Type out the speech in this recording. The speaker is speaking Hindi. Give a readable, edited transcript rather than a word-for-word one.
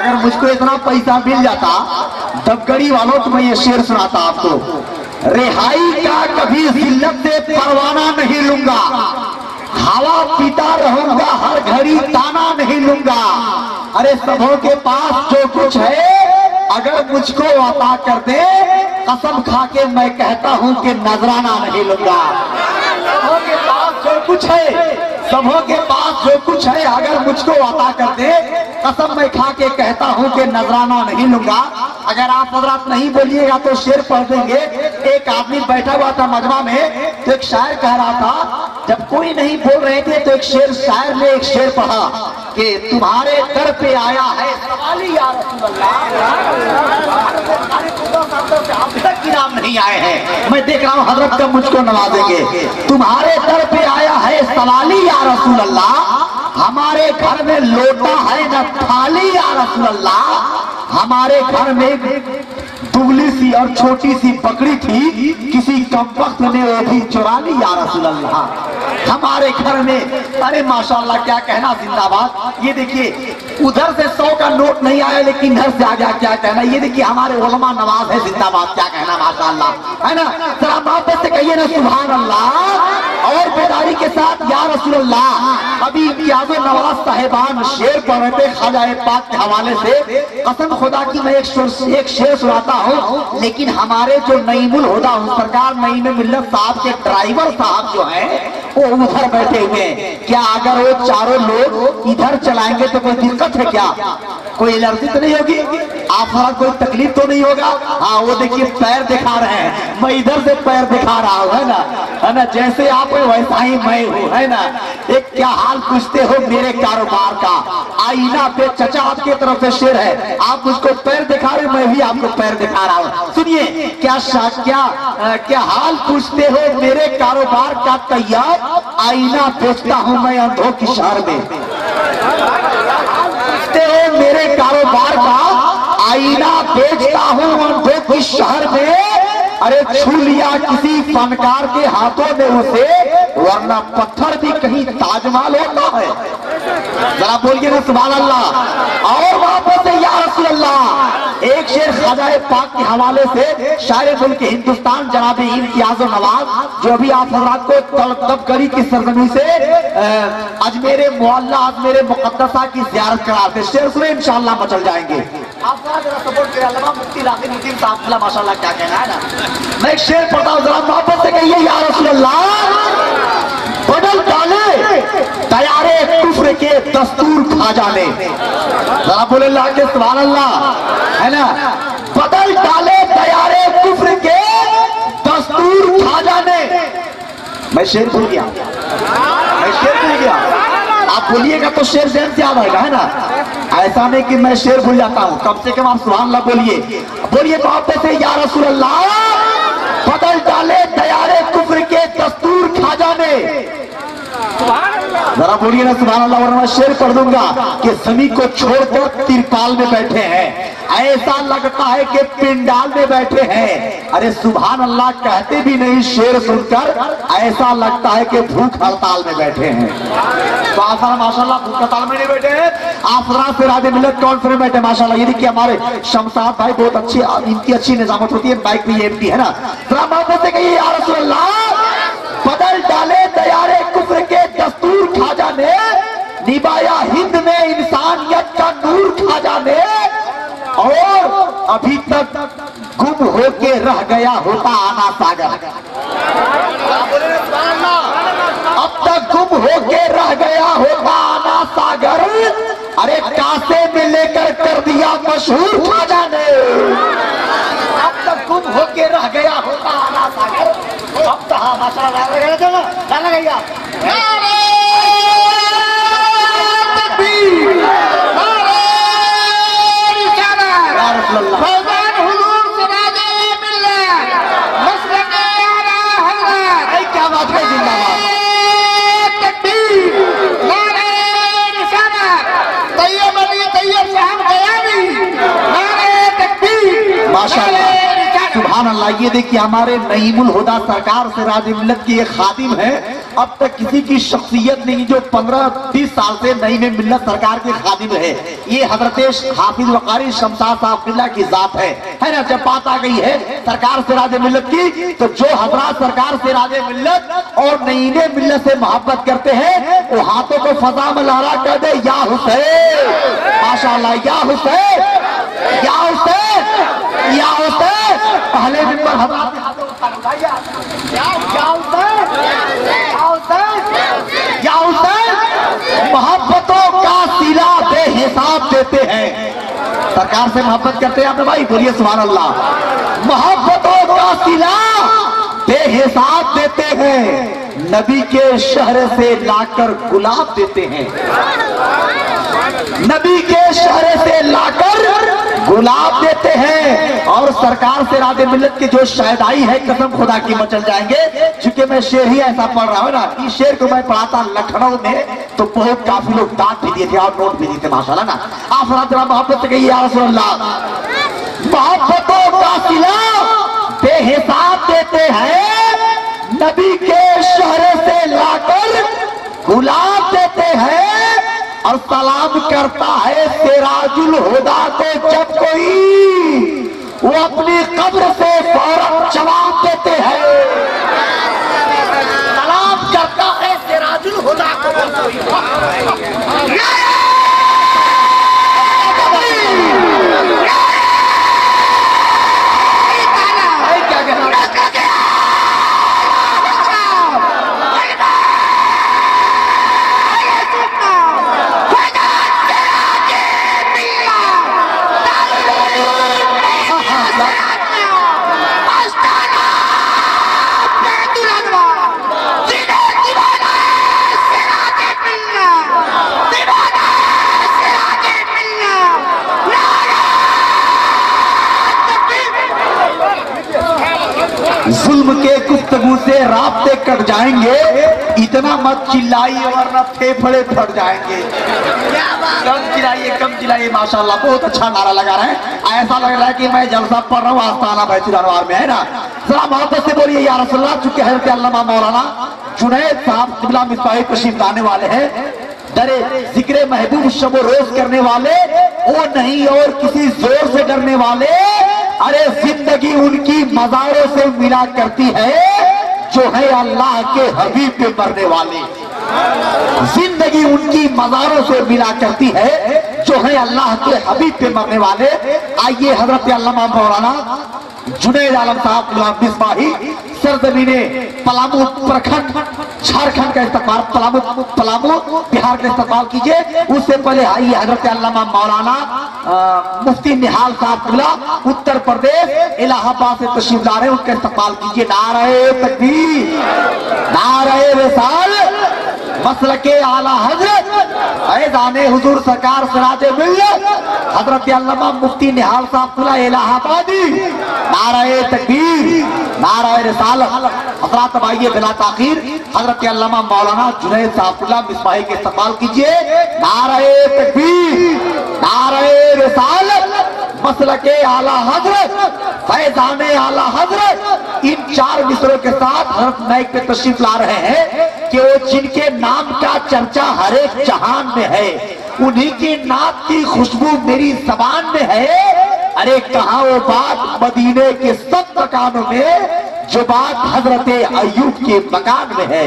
अगर मुझको इतना पैसा मिल जाता दबगड़ी वालों तो मैं ये शेर सुनाता आपको। रिहाई का कभी जिल्लत से परवाना नहीं लूंगा, हवा पीता रहूंगा हर घड़ी ताना नहीं लूंगा। अरे सबों के पास जो कुछ है अगर मुझको अता कर दे, कसम खा के मैं कहता हूं कि नजराना नहीं लूंगा। सबों के पास जो कुछ है, सबों के पास जो कुछ है अगर मुझको अता कर दे, कसम मैं खा के कहता हूं कि नजराना नहीं लूंगा। अगर आप हजरात नहीं बोलिएगा तो शेर पढ़ देंगे। एक आदमी बैठा हुआ था मजमा में तो एक शायर कह रहा था, जब कोई नहीं बोल रहे थे तो एक शेर शायर ने एक शेर पढ़ा कि तुम्हारे दर पे आया है सवाली या रसूल अल्लाह, अभी तक की नाम नहीं आए हैं, मैं देख रहा हूँ हजरत कब मुझको नवाजेंगे। तुम्हारे दर पे आया है सवाली या रसूल अल्लाह, हमारे घर में लोटा है न थाली या रसूल अल्लाह, हमारे घर में दुबली सी और छोटी सी बकरी थी, किसी कमबख्त ने वो भी चुरा ली या रसूल अल्लाह, हमारे घर में। अरे माशाल्लाह क्या कहना, जिंदाबाद। ये देखिए उधर से 100 का नोट नहीं आया लेकिन इधर से आ गया, क्या कहना। ये देखिए हमारे उलमा नवाज है, जिंदाबाद, क्या कहना, माशाल्लाह, है ना। जरा मोहब्बत से कहिए ना सुभान अल्लाह और बेदारी के साथ या रसूल अल्लाह। अभी इम्तियाज नवाज साहिबान शेर पढ़ रहे थे ख्वाजा पाक के हवाले से। कसम खुदा की मैं एक शेर सुनाता हूँ, लेकिन हमारे जो नईमुल हुदा सरकार नईम मिल्लत साहब के ड्राइवर साहब जो हैं वो उधर बैठे हुए हैं। क्या अगर वो चारों लोग इधर चलाएंगे तो कोई दिक्कत है क्या? कोई एलर्जी तो नहीं होगी? आप कोई तकलीफ तो नहीं होगा? हाँ वो देखिए पैर दिखा रहे हैं, मैं इधर से पैर दिखा रहा हूँ, है ना। जैसे आप वैसा ही मैं हूँ, है ना। एक क्या हाल पूछते हो मेरे कारोबार का, आईना पे चचा आपके तरफ से शेर है, आप मुझको पैर दिखा रहे, मैं भी आपको पैर दिखा रहा हूँ। सुनिए क्या हाल पूछते हो मेरे कारोबार का तैयार, आईना बेचता हूँ मैं अंधों की शहर में। पूछते हो मेरे कारोबार का, आईना बेचता हूँ अंधों की शहर में। अरे छू लिया किसी फनकार के हाथों में उसे, वरना पत्थर भी कहीं ताजमहल होता है। जरा बोलिए ना सुभान अल्लाह और वापस से या रसूल अल्लाह। एक शेर ख्वाजा पाक के हवाले से शायर मुल्क हिंदुस्तान जनाब इम्तियाज नवाज, जो अभी आप हजरात को तबकरी की सरजमी से अजमेर मुअल्ला अजमेर मुकद्दसा की ज़ियारत कराते, शेर सुने इंशाअल्लाह मचल जाएंगे। आप जरा सपोर्ट करिए, अल्लामा मुफ्ती लाकिन मुद्दीन साहब माशाअल्लाह, क्या कहना है ना। मैं एक शेर पढ़ता हूँ, जरा मोहब्बत से कहिए या रसूल अल्लाह। बदल डाले तैयारे कुफ्र के दस्तूर खा जाने, जरा बोले ला के सुभान अल्लाह, है ना। बदल डाले तैयारे कुफ्र के दस्तूर खा जाने। मैं शेर भूल गया, मैं शेर भूल गया। आप बोलिएगा तो शेर जहन से याद आएगा, है ना। ऐसा नहीं कि मैं शेर भूल जाता हूँ, कम से कम आप सुभान अल्लाह बोलिए, बोलिए मोहब्बत से या रसूल अल्लाह। बदल डाले तैयारे कुफ्र के दस्तूर खा जाने, जरा बोलिए ना सुभान अल्लाह, वरना मैं शेर पढ़ दूंगा कि जमीन को छोड़कर तिरपाल में बैठे हैं, ऐसा लगता है कि पिंडाल में बैठे हैं। अरे सुभान अल्लाह कहते भी नहीं, शेर सुनकर ऐसा लगता है कि भूख हड़ताल में बैठे हैं। तो आसा माशाल्लाह भूख हड़ताल में नहीं बैठे हैं, आप से राज मिल्लत कॉन्फ्रेंस में बैठे माशाल्लाह। ये देखिए हमारे शमशाद भाई बहुत अच्छी, इनकी अच्छी निजामत होती है, बाइक भी एमटी है ना। जरा से कहिए या रसूल अल्लाह। बदल डाले तैयारे कुफ्र के दस्तूर खा जाने, निभाया हिंद में इंसानियत का नूर खा जाने, और अभी तक गुम होके रह गया होता आना सागर। अब तक गुम होके रह गया होता आना सागर, अरे कासे में लेकर कर दिया मशहूर खा जाने। अब तक गुम होके रह गया होता आना सागर, अब तो हाँ माशाल्लाह गाना गैया। क्या बात है, जिंदाबाद। माशाल्लाह सुभान अल्लाह। ये देखिए हमारे नईमुल हुदा सरकार से राज मिल्लत की एक खादिम है, अब तक किसी की शख्सियत नहीं जो 15-20 साल से नई में मिल्लत सरकार के खादिम है। ये हजरत हाफिज वकारी शमशाद साहब किबला की जात है ना। जब बात आ गई है सरकार से राजे मिल्लत की, तो जो हजरात सरकार से राजे मिल्लत और नईने मिल्लत से मोहब्बत करते हैं वो हाथों को फजा में लहरा कर दे, या हुसैन, माशाअल्लाह, या हुसैन, या हुसैन, या हुसैन। पहले नंबर हजरात के हाथों को उठाइए, या हुसैन, या हुसैन, या हुसैन। मोहब्बतों का सिला बेहिसाब देते हैं। सरकार से मोहब्बत करते हैं आपने भाई, बोलिए सुभान अल्लाह। मोहब्बतों का सिला बेहिसाब देते हैं, नबी के शहर से लाकर गुलाब देते हैं, नबी के शहर से लाकर गुलाब देते हैं। और सरकार से राजे मिल्लत की जो शायदाई है, कसम खुदा की मचल जाएंगे। चूंकि मैं शेर ही ऐसा पढ़ रहा हूँ ना, इस शेर को मैं पढ़ाता लखनऊ में तो बहुत काफी लोग डांट भी दिए थे और नोट भी दिए थे माशाल्लाह ना। आप जरा मोहब्बत से कहिए या रसूल अल्लाह। मोहब्बतों का सिला बेहिसाब देते हैं, नबी के शहर से लाकर गुलाब देते हैं। और सलाम करता है सिराजुल हुदा को जब कोई, वो अपनी कब्र से फौरन जवाब देते हैं। सलाम करता है सिराजुल हुदा को जब कोई। जुल्म के गुफ्तगू से राब्ते कट जाएंगे, इतना मत चिल्लाइए वरना फेफड़े फट जाएंगे। कम चिल्लाइए, कम चिल्लाइए, माशाल्लाह बहुत अच्छा नारा लगा रहे हैं। ऐसा लग रहा है कि मैं जलसा पढ़ रहा हूँ आस्ताना बैतुल अनवार में, है ना। जरा मोहब्बत से बोलिए या रसूलल्लाह। चूंकि हज़रत अल्लामा मौलाना जुनैद साहब किबला मिसबाही तशरीफ लाने वाले हैं, डरे जिक्र महबूब शब रोज करने वाले वो नहीं और किसी जोर से डरने वाले। अरे जिंदगी उनकी मज़ारों से मिला करती है, जो है अल्लाह के हबीब पे मरने वाले। जिंदगी उनकी मज़ारों से मिला करती है, जो है अल्लाह के हबीब पे मरने वाले। आइए हजरत अल्लामा मौलाना जुनैद आलम साहब मिसबाही सरजमीने पलामू प्रखंड झारखंड का इस्तकबाल, पलामू बिहार का इस्तकबाल कीजिए। उससे पहले आइए हजरत अल्लामा मौलाना मुफ्ती निहाल साहब किबला उत्तर प्रदेश इलाहाबाद से तशरीफ ला रहे हैं, उनका इस्तकबाल कीजिए। नारे तकबीर, नारे रिसालत, मसलके आला हजरत फैज़ाने हुजूर सरकार सिराजे मिल्लत हजरत अल्लामा मुफ्ती निहाल साहब किबला इलाहाबादी। नारे तकबीर, नारे रिसालत। हजरात अब आइए बिला ताखीर हजरत अल्लामा मौलाना जुनैद साहब किबला मिसबाही के इस्तकबाल कीजिए। नारे तकबीर, नारे रिसालत, मसलके आला हजरत फैज़ाने आला हजरत। इन चार मिसरों के साथ हजरत नाइक पे तशरीफ ला रहे हैं कि वो जिनके नाम का चर्चा हर एक जहान में है, उन्हीं की नात की खुशबू मेरी जबान में है। अरे कहाँ वो बात मदीने के सब मकानों में, जो बात हजरत अय्यूब के मकान में है।